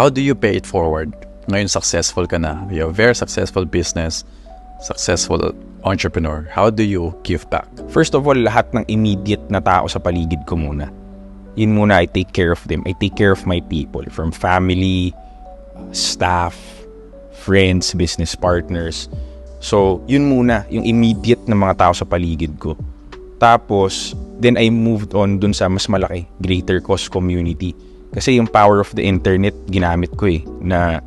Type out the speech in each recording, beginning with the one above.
how do you pay it forward? Ngayon successful ka na. You have a very successful business, successful entrepreneur. How do you give back? First of all, lahat ng immediate na tao sa paligid ko muna. Yun muna, I take care of them. I take care of my people. From family, staff, friends, business partners. So, yun muna, yung immediate na mga tao sa paligid ko. Tapos, then I moved on dun sa mas malaki, greater cause community. Kasi yung power of the internet, ginamit ko na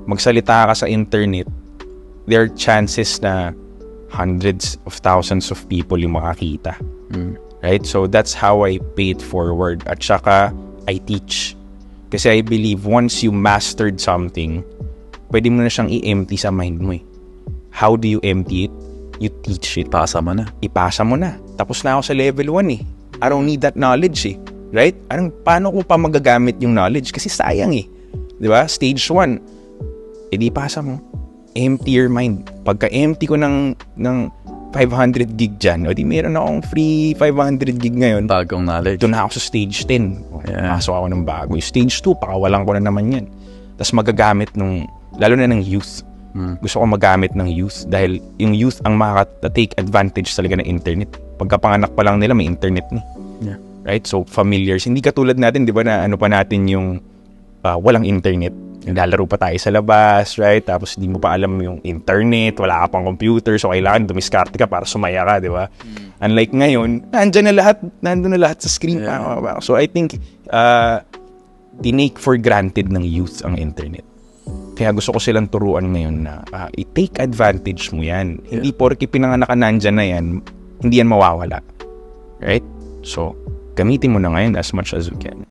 magsalita ka sa internet, there are chances na hundreds of thousands of people yung makakita. Right? So, that's how I pay it forward. At saka, I teach. Kasi I believe once you mastered something, pwede mo na siyang i-empty sa mind mo How do you empty it? You teach it. Ipasa mo na. Ipasa mo na. Tapos na ako sa level 1 I don't need that knowledge Right? Paano ko pa magagamit yung knowledge? Kasi sayang Di ba? Stage 1. Di pasa mo. Empty your mind. Pagka-empty ko ng 500 gig dyan, o di meron akong free 500 gig ngayon. Bagong knowledge. Doon na ako sa stage 10. Yeah. Pasok ako ng bago. Yung stage 2, pakawalan ko na naman yan. Tapos magagamit lalo na ng youth. Gusto ko magamit ng youth dahil yung youth ang makaka-take advantage talaga ng internet. Pagkapanganak pa lang nila, may internet Yeah. Right? So, familiars. Hindi katulad natin, di ba, na ano pa natin yung walang internet. Lalaro pa tayo sa labas, right? Tapos hindi mo pa alam yung internet, wala ka pang computer, so kailangan dumiskarte ka para sumaya ka, di ba? Unlike ngayon, nandun na lahat sa screen. Yeah. So I think, tinake for granted ng youth ang internet. Kaya gusto ko silang turuan ngayon na i-take advantage mo yan. Yeah. Hindi porke pinanganak ka nandyan na yan, hindi yan mawawala. Right? So, gamitin mo na ngayon as much as you can.